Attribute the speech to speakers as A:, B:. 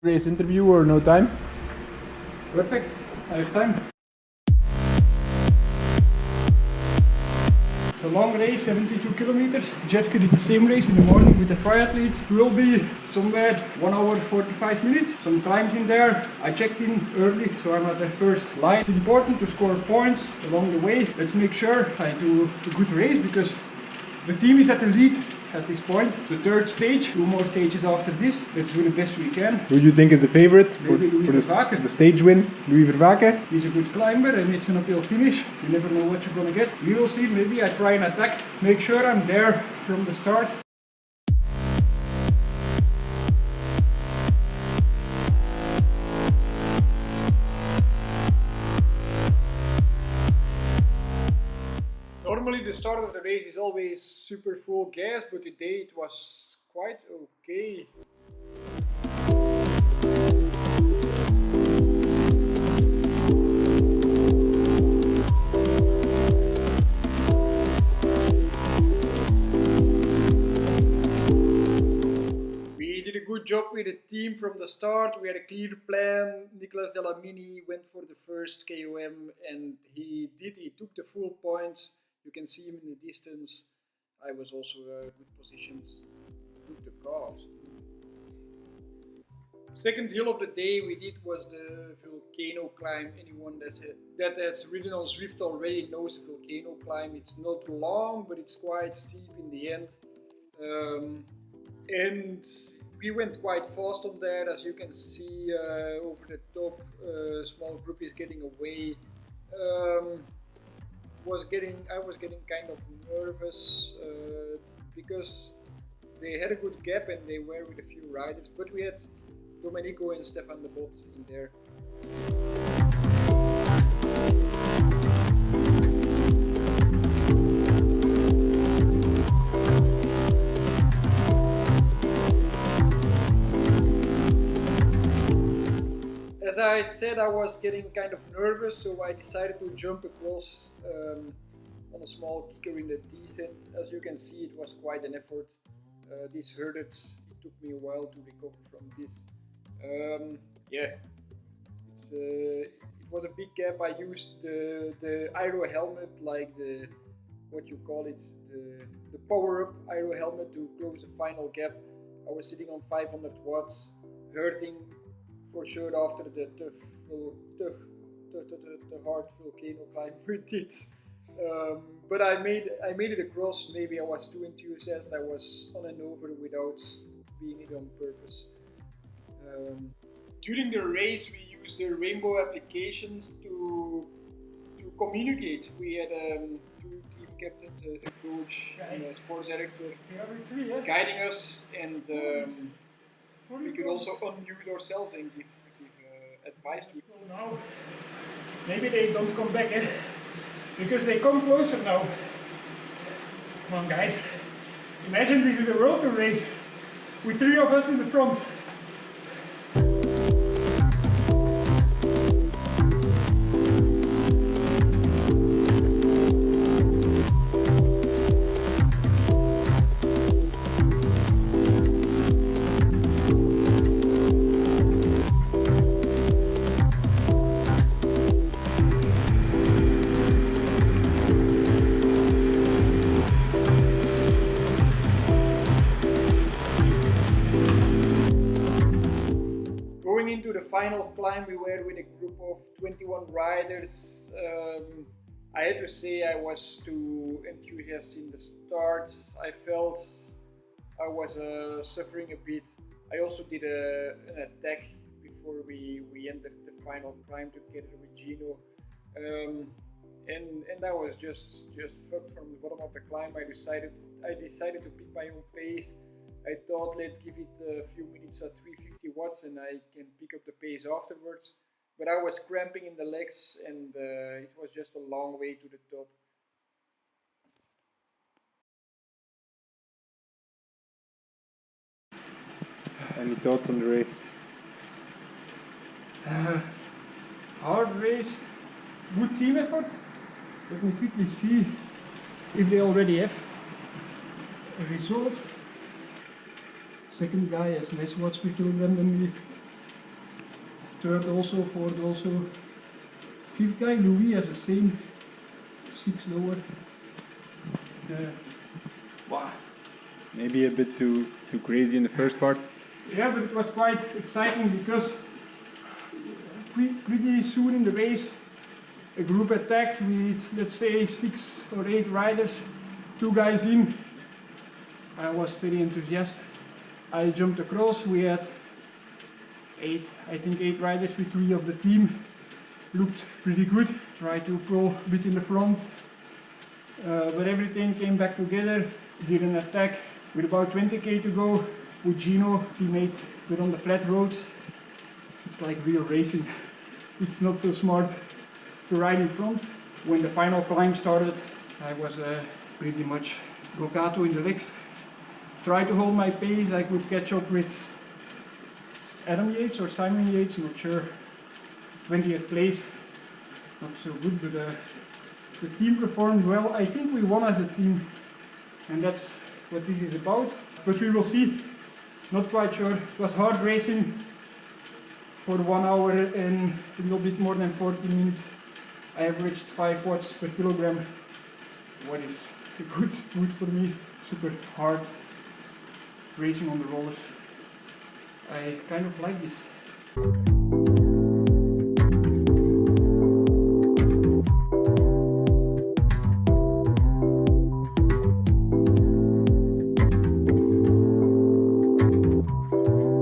A: Race interview or no time?
B: Perfect, I have time. It's a long race, 72 kilometers. Jeff did the same race in the morning with the triathletes. It will be somewhere 1 hour 45 minutes. Some climbs in there. I checked in early, so I'm at the first line. It's important to score points along the way. Let's make sure I do a good race because the team is at the lead at this point. It's the third stage, 2 more stages after this. Let's do the best we can.
A: Who do you think is the favorite for
B: the
A: stage win? Louis Vervaeke?
B: He's a good climber and it's an uphill finish. You never know what you're gonna get. We will see. Maybe I try and attack. Make sure I'm there from the start. Normally the start of the race is always super full gas, but today it was quite okay. We did a good job with the team from the start. We had a clear plan. Nicolas Delamini went for the first KOM and he took the full points. You can see him in the distance. I was also good positions. Took the calves. Second hill of the day we did was the volcano climb. Anyone that has ridden on Zwift already knows the volcano climb. It's not long, but it's quite steep in the end. And we went quite fast on there, as you can see over the top. Small group is getting away. I was getting kind of nervous because they had a good gap and they were with a few riders, but we had Domenico and Stefan de Bot in there. As I said, I was getting kind of nervous, so I decided to jump across on a small kicker in the descent. As you can see, it was quite an effort. This hurted. It took me a while to recover from this. It was a big gap. I used the aero helmet, like the power-up aero helmet to close the final gap. I was sitting on 500 watts, hurting for sure after the hard volcano climb we did. But I made it across. Maybe I was too enthusiastic. I was on and over without being it on purpose. During the race we used the rainbow applications to communicate. We had 2 team captains, a coach and a sports director guiding us, and we could also unmute ourselves and give advice to people. Now, maybe they don't come back, because they come closer now. Come on, guys. Imagine this is a road race with 3 of us in the front. Into the final climb, we were with a group of 21 riders. I had to say I was too enthusiastic in the starts. I felt I was suffering a bit. I also did an attack before we entered the final climb together with Gino. And I was just fucked from the bottom of the climb. I decided to pick my own pace. I thought, let's give it a few minutes at 350 watts and I can pick up the pace afterwards. But I was cramping in the legs and it was just a long way to the top.
A: Any thoughts on the race?
B: Hard race, good team effort. Let me quickly see if they already have a result. Second guy has less watts per kilogram than me.
C: third also, fourth also. Fifth guy, Louis, has the same, 6 lower.
A: Wow. Maybe a bit too crazy in the first part.
C: Yeah, but it was quite exciting because pretty soon in the race, a group attacked with, let's say, 6 or 8 riders, 2 guys in. I was very enthusiastic. I jumped across, we had 8 riders with 3 of the team. Looked pretty good, tried to pull a bit in the front, but everything came back together, did an attack with about 20k to go with Gino, teammate, but on the flat roads. It's like real racing. It's not so smart to ride in front. When the final climb started, I was pretty much blockato in the legs. Tried to hold my pace, I could catch up with Adam Yates or Simon Yates, not sure. 20th place, not so good, but the team performed well. I think we won as a team, and that's what this is about. But we will see, not quite sure. It was hard racing for 1 hour and a little bit more than 40 minutes. I averaged 5 watts per kilogram, what is good for me. Super hard racing on the rollers. I kind of like this.